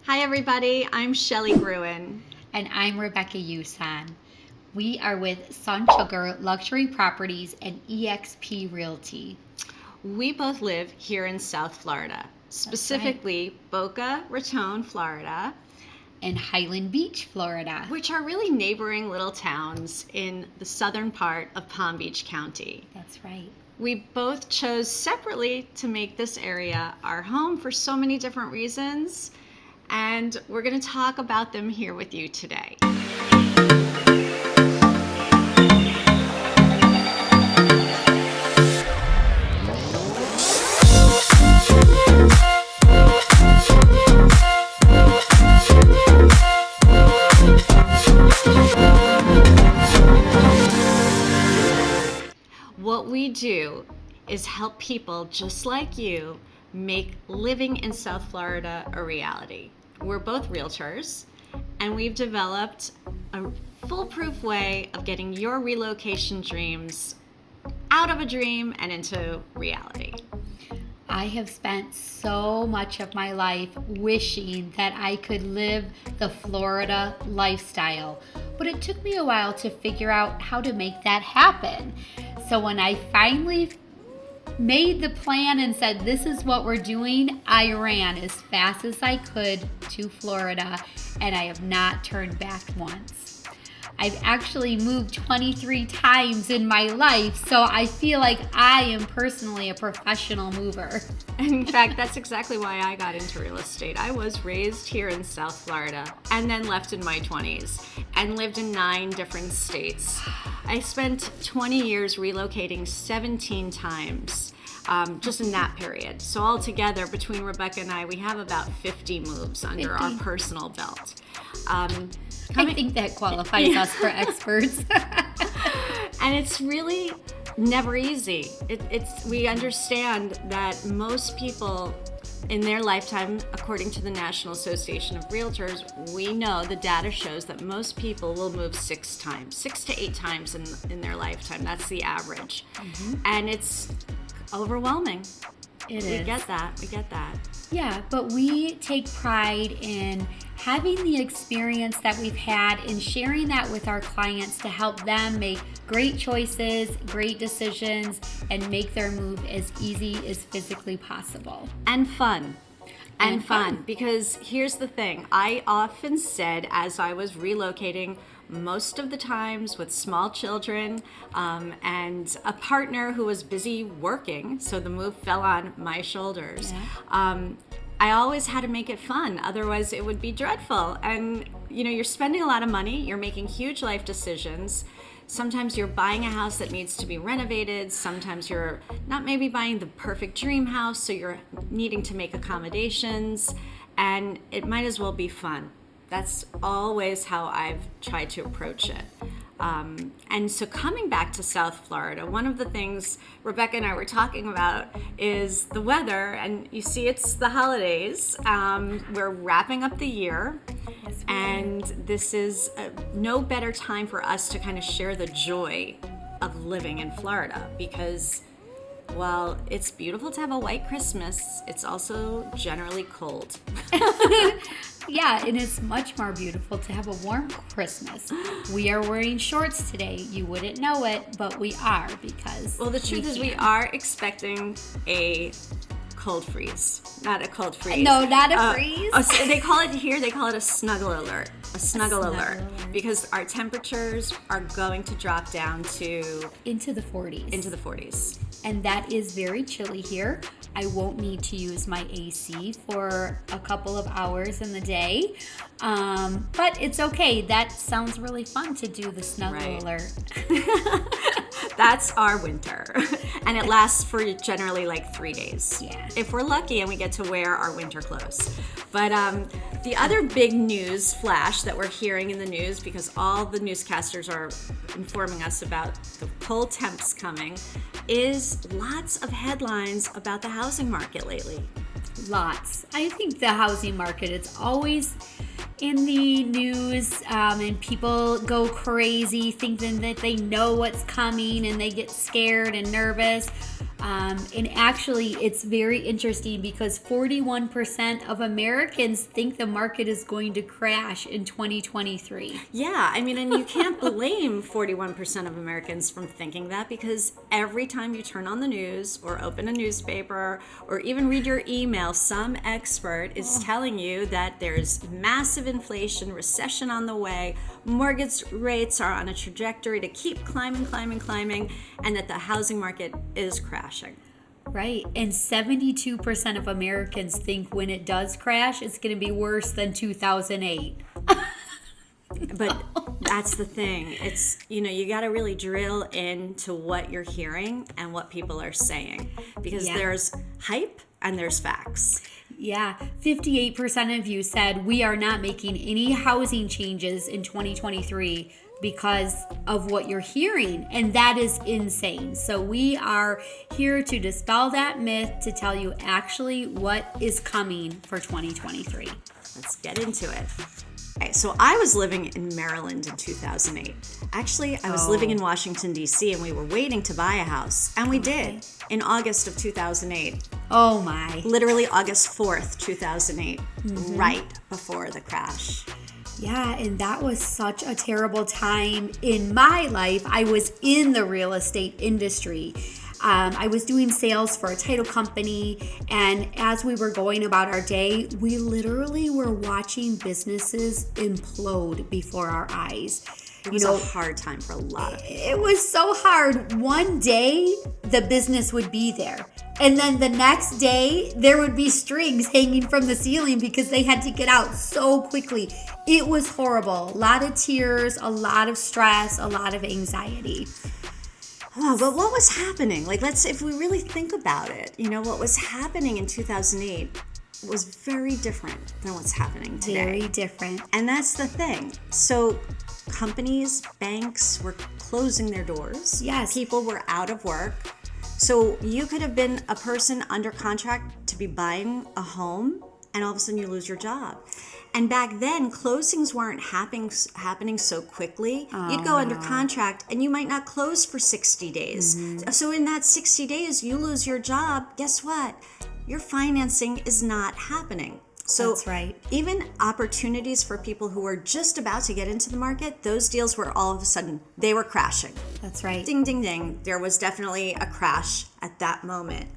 Hi everybody, I'm Shelly Gruen. And I'm Rebecca Yusan. We are with SUGR Luxury Properties and EXP Realty. We both live here in South Florida, specifically Boca Raton, Florida, and Highland Beach, Florida, which are really neighboring little towns in the southern part of Palm Beach County. That's right. We both chose separately to make this area our home for so many different reasons, and we're going to talk about them here with you today. What we do is help people just like you make living in South Florida a reality. We're both realtors, and we've developed a foolproof way of getting your relocation dreams out of a dream and into reality. I have spent so much of my life wishing that I could live the Florida lifestyle, but it took me a while to figure out how to make that happen. So when I finally made the plan and said, this is what we're doing, I ran as fast as I could to Florida, and I have not turned back once. I've actually moved 23 times in my life, so I feel like I am personally a professional mover. In fact, that's exactly why I got into real estate. I was raised here in South Florida and then left in my 20s and lived in 9 different states. I spent 20 years relocating 17 times just in that period. So altogether, between Rebecca and I, we have about 50 moves under our personal belt. I think that qualifies us for experts. And it's really never easy. We understand that most people in their lifetime, according to the National Association of Realtors, we know the data shows that most people will move 6 to 8 times in their lifetime. That's the average. Mm-hmm. And it's overwhelming. We get that. Yeah, but we take pride in having the experience that we've had and sharing that with our clients to help them make great choices, great decisions, and make their move as easy as physically possible. And fun. And fun. Because here's the thing. I often said as I was relocating, most of the times with small children and a partner who was busy working, so the move fell on my shoulders. Yeah. I always had to make it fun, otherwise it would be dreadful. And you're spending a lot of money, you're making huge life decisions. Sometimes you're buying a house that needs to be renovated. Sometimes you're not maybe buying the perfect dream house, so you're needing to make accommodations, and it might as well be fun. That's always how I've tried to approach it. And so coming back to South Florida, one of the things Rebecca and I were talking about is the weather. And you see, it's the holidays. We're wrapping up the year. Yes, and this is no better time for us to kind of share the joy of living in Florida, because while it's beautiful to have a white Christmas, it's also generally cold. Yeah, and it's much more beautiful to have a warm Christmas. We are wearing shorts today. You wouldn't know it, but we are, because the truth is we are expecting a cold freeze. Not a cold freeze. No, not a freeze. They call it a snuggle alert. A snuggle alert. Because our temperatures are going to drop down to into the 40s. And that is very chilly here. I won't need to use my AC for a couple of hours in the day. But it's okay. That sounds really fun to do the snuggle alert. That's our winter. And it lasts for generally like 3 days. Yeah. If we're lucky and we get to wear our winter clothes. But the other big news flash that we're hearing in the news, because all the newscasters are informing us about the cold temps coming, is lots of headlines about the housing market lately. Lots. I think the housing market, it's always in the news, and people go crazy thinking that they know what's coming and they get scared and nervous. And actually, it's very interesting because 41% of Americans think the market is going to crash in 2023. Yeah, I mean, and you can't blame 41% of Americans from thinking that, because every time you turn on the news or open a newspaper or even read your email, some expert is telling you that there's massive inflation, recession on the way, mortgage rates are on a trajectory to keep climbing, and that the housing market is crashing. Right. And 72% of Americans think when it does crash, it's going to be worse than 2008. But that's the thing. It's, you got to really drill into what you're hearing and what people are saying, because there's hype and there's facts. Yeah, 58% of you said we are not making any housing changes in 2023 because of what you're hearing, and that is insane. So we are here to dispel that myth, to tell you actually what is coming for 2023. Let's get into it. Okay, so I was living in Maryland in 2008. Actually, I was living in Washington, D.C., and we were waiting to buy a house, and we did in August of 2008. Oh my. Literally August 4th, 2008, right before the crash. Yeah, and that was such a terrible time in my life. I was in the real estate industry. I was doing sales for a title company, and as we were going about our day, we literally were watching businesses implode before our eyes. It was a hard time for a lot of people. It was so hard. One day, the business would be there. And then the next day, there would be strings hanging from the ceiling because they had to get out so quickly. It was horrible. A lot of tears, a lot of stress, a lot of anxiety. Oh, but what was happening? If we really think about it, what was happening in 2008 was very different than what's happening today. Very different. And that's the thing. So companies, banks were closing their doors. Yes. People were out of work. So you could have been a person under contract to be buying a home, and all of a sudden you lose your job. And back then, closings weren't happening so quickly. You'd go under contract and you might not close for 60 days. So in that 60 days, you lose your job. Guess what? Your financing is not happening. So that's right. Even opportunities for people who were just about to get into the market, those deals were all of a sudden, they were crashing. That's right. Ding, ding, ding. There was definitely a crash at that moment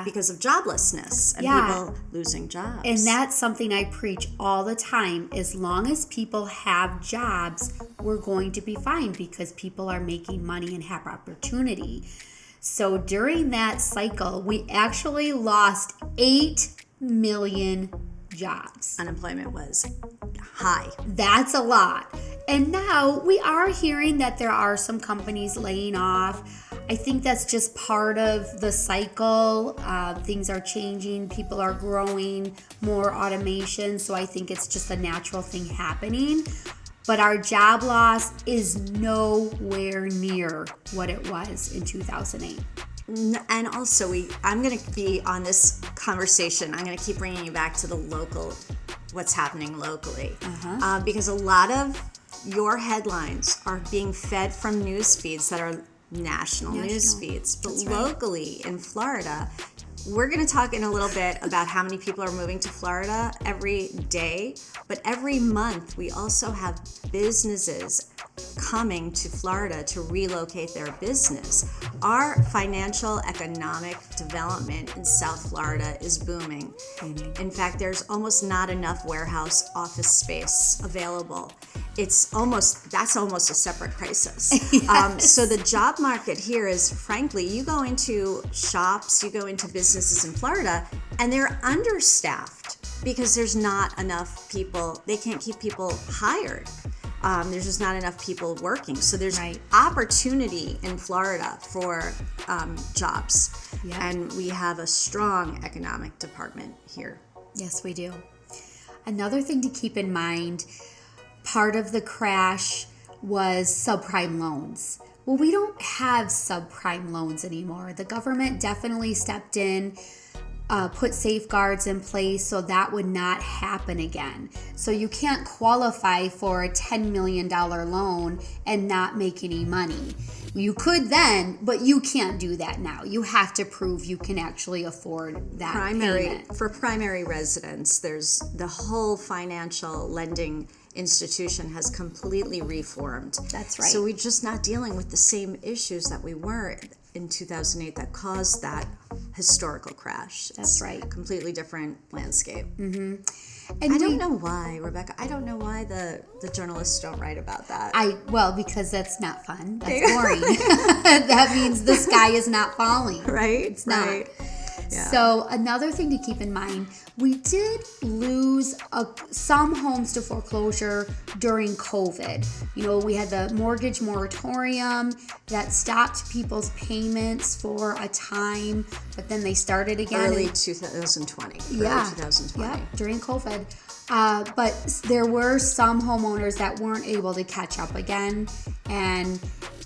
because of joblessness and people losing jobs. And that's something I preach all the time. As long as people have jobs, we're going to be fine because people are making money and have opportunity. So during that cycle, we actually lost 8 million jobs. Unemployment was high. That's a lot. And now we are hearing that there are some companies laying off. I think that's just part of the cycle. Things are changing. People are growing, more automation. So I think it's just a natural thing happening. But our job loss is nowhere near what it was in 2008. And also, I'm going to be on this conversation. I'm going to keep bringing you back to the local, what's happening locally. Because a lot of your headlines are being fed from news feeds that are national news feeds. But locally in Florida, we're going to talk in a little bit about how many people are moving to Florida every day. But every month, we also have businesses coming to Florida to relocate their business. Our financial economic development in South Florida is booming. In fact, there's almost not enough warehouse office space available. That's almost a separate crisis. So the job market here is, frankly, you go into shops, you go into businesses in Florida, and they're understaffed because there's not enough people. They can't keep people hired. There's just not enough people working. So there's opportunity in Florida for jobs. Yep. And we have a strong economic department here. Yes, we do. Another thing to keep in mind, part of the crash was subprime loans. Well, we don't have subprime loans anymore. The government definitely stepped in. put safeguards in place so that would not happen again. So you can't qualify for a $10 million loan and not make any money. You could then, but you can't do that now. You have to prove you can actually afford that payment. For primary residence, there's the whole financial lending institution has completely reformed. That's right. So we're just not dealing with the same issues that we were in 2008 that caused that historical crash. That's right. Completely different landscape. And I don't know why, Rebecca. I don't know why the journalists don't write about that. Because that's not fun. That's boring. That means the sky is not falling. Right? It's not. Right. Yeah. So another thing to keep in mind, we did lose some homes to foreclosure during COVID. You know, we had the mortgage moratorium that stopped people's payments for a time, but then they started again. Early 2020. Yeah. 2020. Yeah, during COVID. But there were some homeowners that weren't able to catch up again, and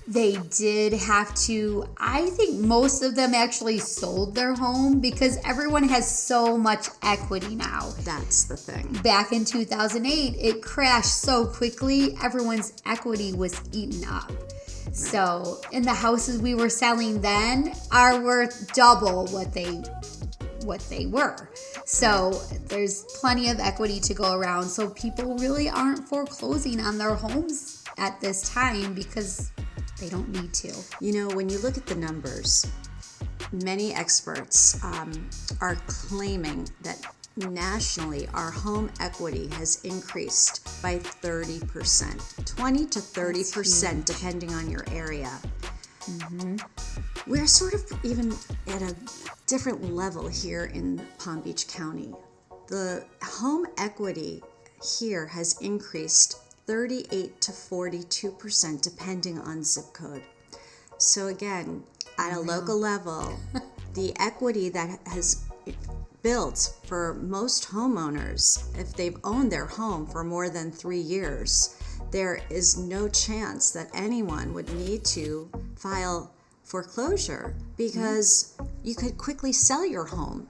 they did have to, I think most of them actually sold their home because everyone has so much equity now. That's the thing. Back in 2008, it crashed so quickly, everyone's equity was eaten up. Right. So, and the houses we were selling then are worth double what they were. So there's plenty of equity to go around. So people really aren't foreclosing on their homes at this time because they don't need to. You know, when you look at the numbers, many experts are claiming that nationally our home equity has increased by 30%, 20 to 30% depending on your area. Mm-hmm. We're sort of even at a different level here in Palm Beach County. The home equity here has increased 38 to 42% depending on zip code. So again, at a local level, the equity that has built for most homeowners, if they've owned their home for more than 3 years, there is no chance that anyone would need to file foreclosure because you could quickly sell your home,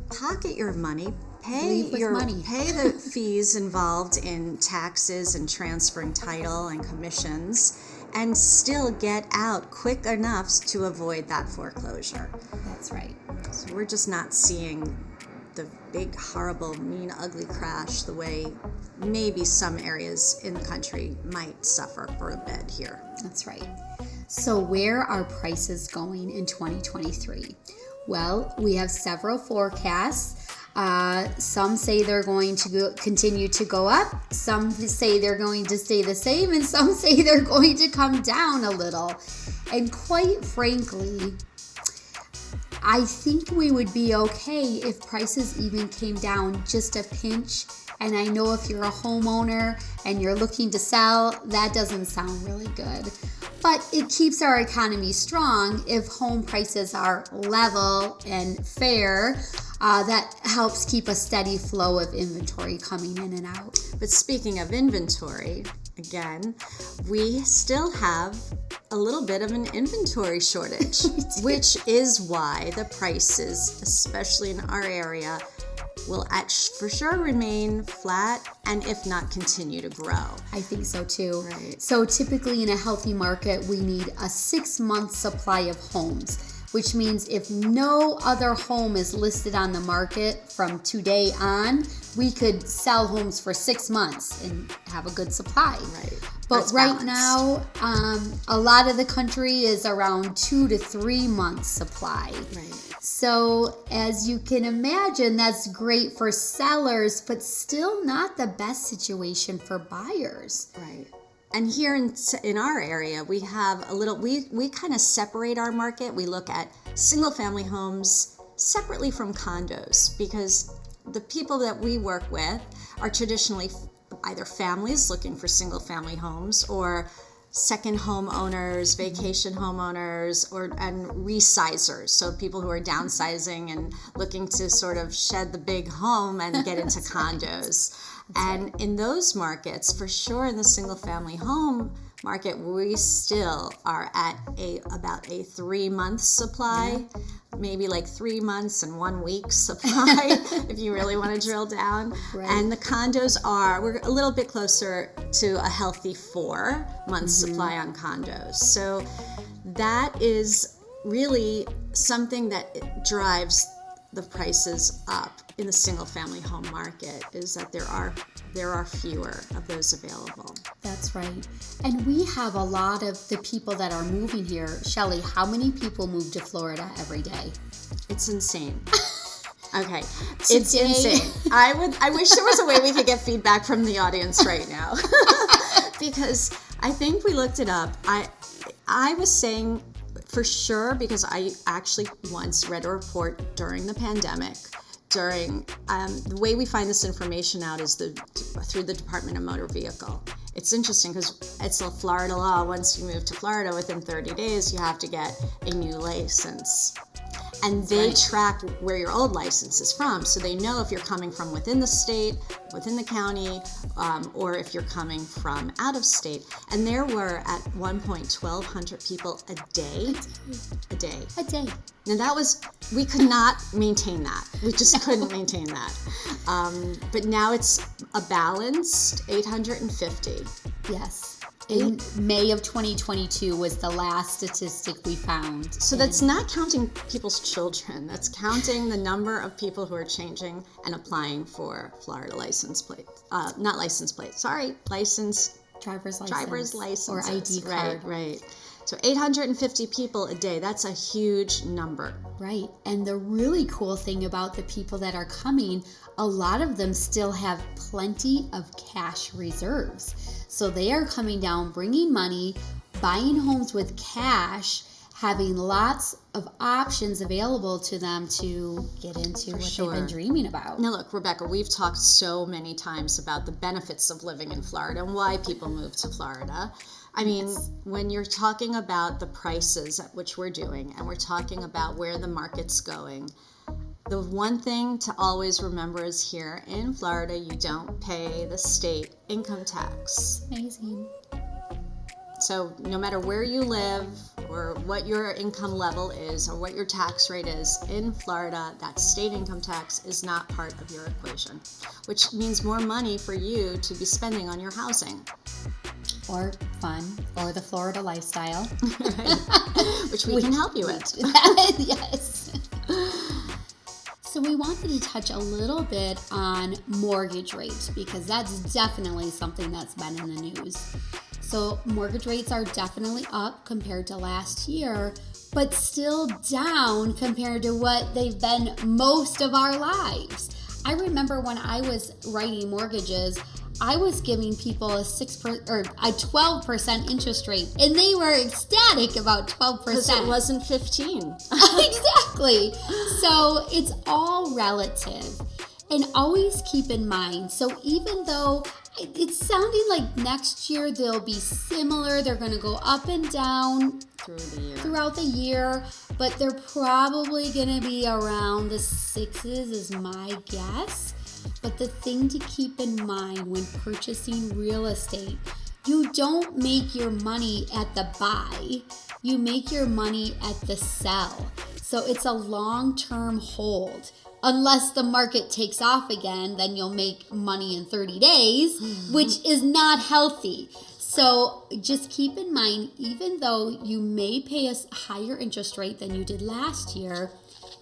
pocket your money, pay the fees involved in taxes and transferring title and commissions, and still get out quick enough to avoid that foreclosure. That's right. So we're just not seeing the big, horrible, mean, ugly crash the way maybe some areas in the country might suffer for a bit here. That's right. So where are prices going in 2023? Well, we have several forecasts. Some say they're going to continue to go up. Some say they're going to stay the same, and some say they're going to come down a little. And quite frankly, I think we would be okay if prices even came down just a pinch. And I know if you're a homeowner and you're looking to sell, that doesn't sound really good. But it keeps our economy strong if home prices are level and fair. That helps keep a steady flow of inventory coming in and out. But speaking of inventory, again, we still have a little bit of an inventory shortage, which is why the prices, especially in our area, will for sure remain flat and if not continue to grow. I think so too. Right. So typically in a healthy market, we need a 6-month supply of homes, which means if no other home is listed on the market from today on, we could sell homes for 6 months and have a good supply. Right. But That's right balanced. now, a lot of the country is around 2 to 3 months supply. Right. So as you can imagine, that's great for sellers, but still not the best situation for buyers. Right. And here in our area, we have a little, we kind of separate our market. We look at single family homes separately from condos because the people that we work with are traditionally either families looking for single family homes or second home owners, vacation homeowners, and resizers. So people who are downsizing and looking to sort of shed the big home and get into condos. And in those markets, for sure in the single family home market, we still are at about a 3-month supply, maybe like 3 months and 1 week supply if you really want to drill down. Right. And the condos we're a little bit closer to a healthy 4-month supply on condos. So that is really something that drives the prices up in the single family home market, is that there are fewer of those available. That's right. And we have a lot of the people that are moving here. Shelley, how many people move to Florida every day? It's insane. Okay, Today- it's insane. I wish there was a way we could get feedback from the audience right now, because I think we looked it up. I was saying for sure, because I actually once read a report during the pandemic. The way we find this information out is through the Department of Motor Vehicle. It's interesting because it's a Florida law. Once you move to Florida, within 30 days, you have to get a new license. And they track where your old license is from, so they know if you're coming from within the state, within the county, or if you're coming from out of state. And there were at one point 1,200 people a day. A day. And we could not maintain that. We just couldn't maintain that. But now it's a balanced 850. Yes. In May of 2022 was the last statistic we found. So that's not counting people's children. That's counting the number of people who are changing and applying for Florida license plates. Not license plates. Sorry, driver's license or ID card. Right. So 850 people a day. That's a huge number. Right. And the really cool thing about the people that are coming, a lot of them still have plenty of cash reserves. So they are coming down, bringing money, buying homes with cash, having lots of options available to them to get into what they've been dreaming about. Now look, Rebecca, we've talked so many times about the benefits of living in Florida and why people move to Florida. I mean, when you're talking about the prices at which we're doing, and we're talking about where the market's going, the one thing to always remember is here in Florida, you don't pay the state income tax. Amazing. So no matter where you live or what your income level is or what your tax rate is in Florida, that state income tax is not part of your equation, which means more money for you to be spending on your housing. Or fun, or the Florida lifestyle. Right. Which we can help you with. Yes. So we wanted to touch a little bit on mortgage rates, because that's definitely something that's been in the news. So mortgage rates are definitely up compared to last year, but still down compared to what they've been most of our lives. I remember when I was writing mortgages, I was giving people a 12% interest rate, and they were ecstatic about 12%. Because it wasn't 15. Exactly. So it's all relative. And always keep in mind, so even though it's sounding like next year they'll be similar, they're going to go up and down throughout the year, but they're probably going to be around the 6s is my guess. But the thing to keep in mind when purchasing real estate, you don't make your money at the buy, you make your money at the sell. So it's a long-term hold. Unless the market takes off again, then you'll make money in 30 days, which is not healthy. So just keep in mind, even though you may pay a higher interest rate than you did last year,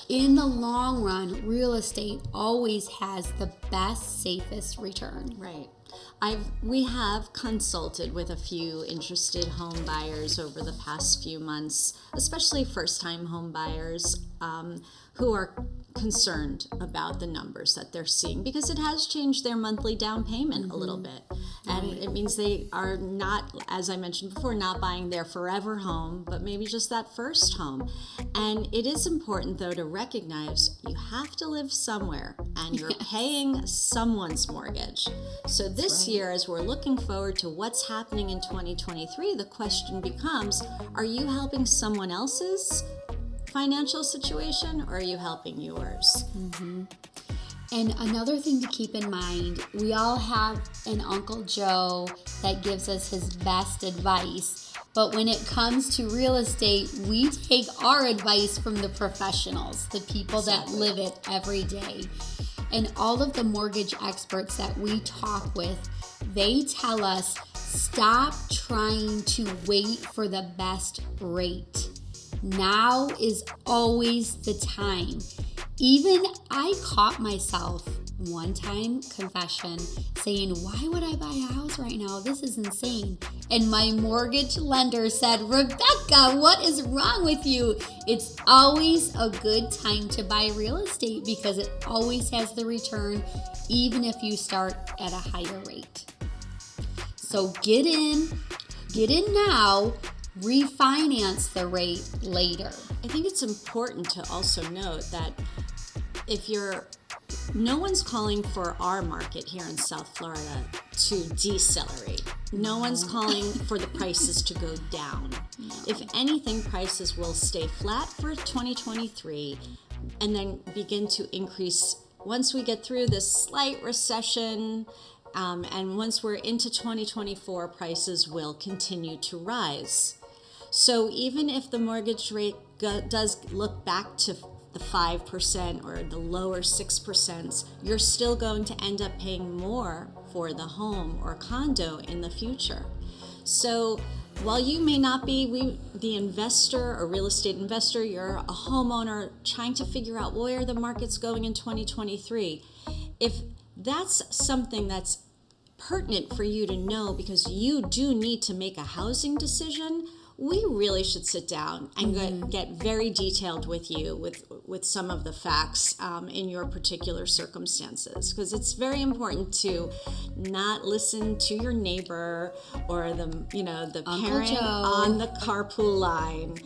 in the long run, real estate always has the best, safest return. Right. We have consulted with a few interested home buyers over the past few months, especially first-time home buyers who are concerned about the numbers that they're seeing, because it has changed their monthly down payment a little bit. And it means they are not, as I mentioned before, not buying their forever home, but maybe just that first home. And it is important, though, to recognize you have to live somewhere and you're paying someone's mortgage. So this year, as we're looking forward to what's happening in 2023, the question becomes, are you helping someone else's financial situation, or are you helping yours? And another thing to keep in mind, we all have an Uncle Joe that gives us his best advice. But when it comes to real estate, we take our advice from the professionals, the people that live it every day. And all of the mortgage experts that we talk with, they tell us, stop trying to wait for the best rate. Now is always the time. Even I caught myself one time, confession, saying, why would I buy a house right now? This is insane. And my mortgage lender said, Rebecca, what is wrong with you? It's always a good time to buy real estate because it always has the return, even if you start at a higher rate. So get in now, refinance the rate later. I think it's important to also note that no one's calling for our market here in South Florida to decelerate. No one's calling for the prices to go down. No. If anything, prices will stay flat for 2023 and then begin to increase once we get through this slight recession. And once we're into 2024, prices will continue to rise. So even if the mortgage rate does look back to the 5% or the lower 6%, you're still going to end up paying more for the home or condo in the future. So while you may not be the investor or real estate investor, you're a homeowner trying to figure out where the market's going in 2023. If that's something that's pertinent for you to know because you do need to make a housing decision, we really should sit down and get very detailed with you with some of the facts in your particular circumstances, because it's very important to not listen to your neighbor or the Uncle parent Joe on the carpool line.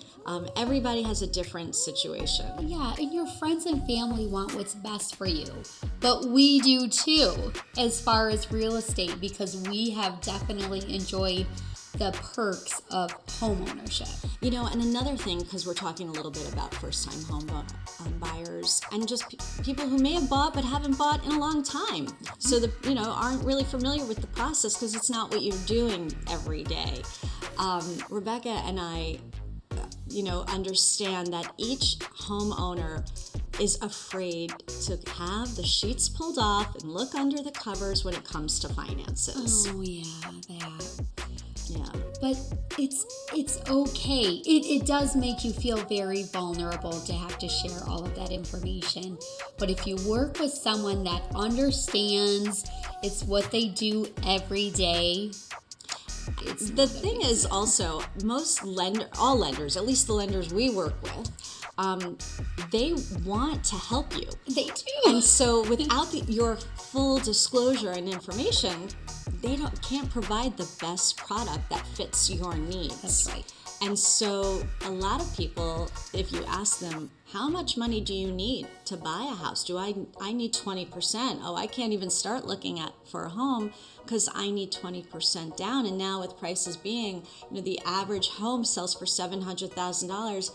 Everybody has a different situation. Yeah, and your friends and family want what's best for you. But we do too, as far as real estate, because we have definitely enjoyed the perks of home ownership. And another thing, because we're talking a little bit about first-time home buyers and just people who may have bought but haven't bought in a long time. So aren't really familiar with the process because it's not what you're doing every day. Rebecca and I, understand that each homeowner is afraid to have the sheets pulled off and look under the covers when it comes to finances. Oh yeah, that. Yeah. But it's okay. It does make you feel very vulnerable to have to share all of that information. But if you work with someone that understands, it's what they do every day. The thing is also, all lenders, at least the lenders we work with, they want to help you. They do. And so without your full disclosure and information, they can't provide the best product that fits your needs. That's right. And so a lot of people, if you ask them, how much money do you need to buy a house? I need 20%. Oh, I can't even start looking for a home because I need 20% down. And now with prices being, the average home sells for $700,000.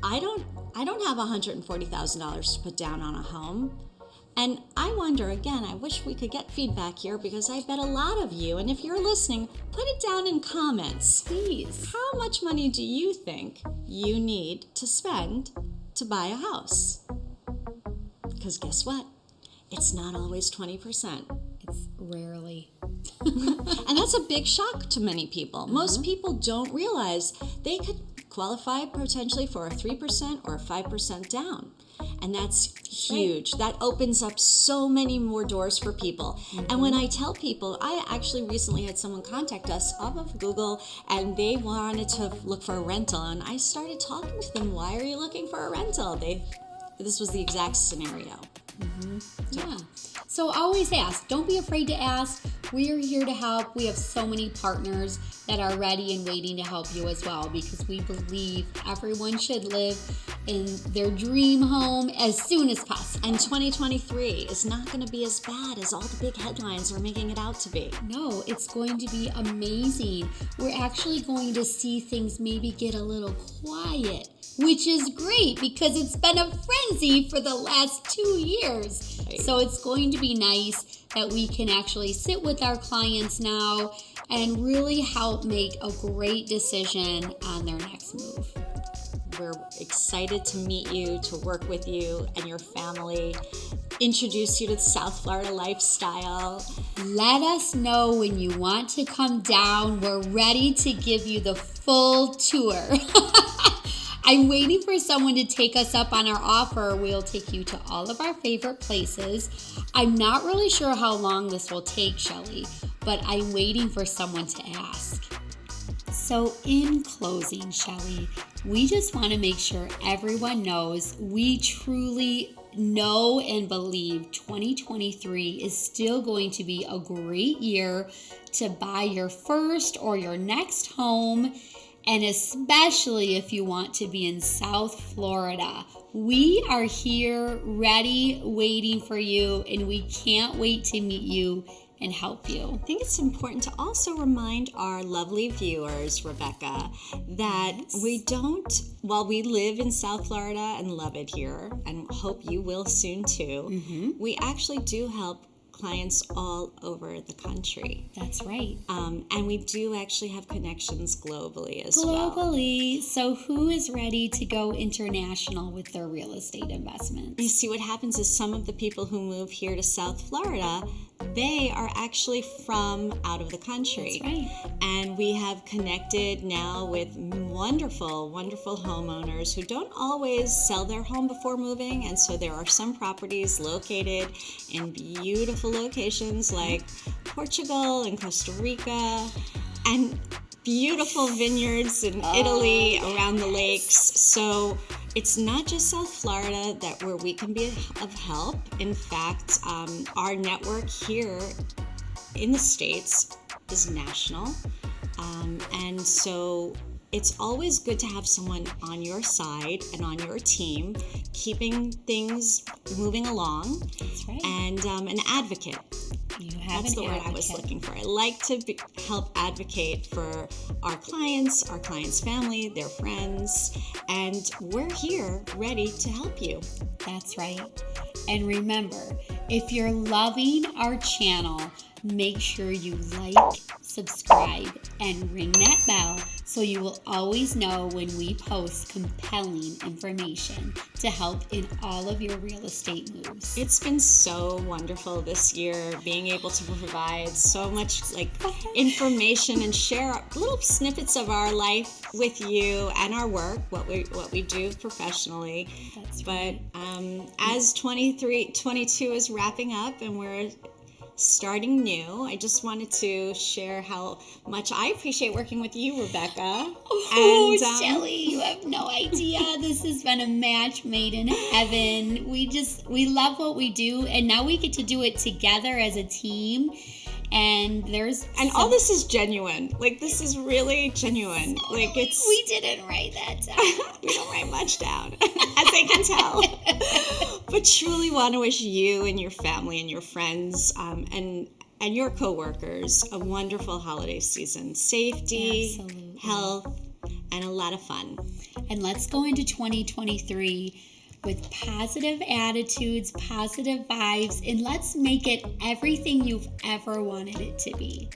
I don't have $140,000 to put down on a home. And I wonder, again, I wish we could get feedback here because I bet a lot of you, and if you're listening, put it down in comments. Please. How much money do you think you need to spend to buy a house? Because guess what? It's not always 20%. It's rarely. And that's a big shock to many people. Most people don't realize they could qualify potentially for a 3% or a 5% down. And that's huge. That opens up so many more doors for people. And when I tell people, I actually recently had someone contact us off of Google and they wanted to look for a rental. And I started talking to them, why are you looking for a rental? This was the exact scenario. Yeah. So always ask. Don't be afraid to ask. We are here to help. We have so many partners that are ready and waiting to help you as well, because we believe everyone should live in their dream home as soon as possible. And 2023 is not going to be as bad as all the big headlines are making it out to be. No, it's going to be amazing. We're actually going to see things maybe get a little quiet, which is great because it's been a frenzy for the last 2 years. years. Right. So it's going to be nice that we can actually sit with our clients now and really help make a great decision on their next move. We're excited to meet you, to work with you and your family, introduce you to the South Florida lifestyle. Let us know when you want to come down. We're ready to give you the full tour. I'm waiting for someone to take us up on our offer. We'll take you to all of our favorite places. I'm not really sure how long this will take, Shelly, but I'm waiting for someone to ask. So in closing, Shelly, we just want to make sure everyone knows we truly know and believe 2023 is still going to be a great year to buy your first or your next home, and especially if you want to be in South Florida. We are here, ready, waiting for you, and we can't wait to meet you and help you. I think it's important to also remind our lovely viewers, Rebecca, that we don't, while we live in South Florida and love it here, and hope you will soon too, we actually do help clients all over the country. That's right. And we do actually have connections globally as well. Globally. So who is ready to go international with their real estate investments? You see, what happens is some of the people who move here to South Florida, they are actually from out of the country. That's right. And we have connected now with wonderful, wonderful homeowners who don't always sell their home before moving. And so there are some properties located in beautiful locations like Portugal and Costa Rica, and beautiful vineyards in Italy around the lakes. So it's not just South Florida where we can be of help. In fact, our network here in the States is national. And so it's always good to have someone on your side and on your team, keeping things moving along. That's right. And an advocate. You have That's an the word I was looking for. I like to help advocate for our clients' family, their friends, and we're here ready to help you. That's right. And remember, if you're loving our channel, make sure you like, subscribe, and ring that bell so you will always know when we post compelling information to help in all of your real estate moves. It's been so wonderful this year being able to provide so much information and share little snippets of our life with you and our work, what we do professionally. That's right. But as 22 is wrapping up and we're starting new, I just wanted to share how much I appreciate working with you, Rebecca. Oh, Shelly, you have no idea. This has been a match made in heaven. We love what we do, and now we get to do it together as a team. And all this is genuine. Like, this is really genuine. Like, we didn't write that down. We don't write much down, as they can tell. But truly want to wish you and your family and your friends and your coworkers a wonderful holiday season. Safety, Absolutely. Health, and a lot of fun. And let's go into 2023 with positive attitudes, positive vibes, and let's make it everything you've ever wanted it to be.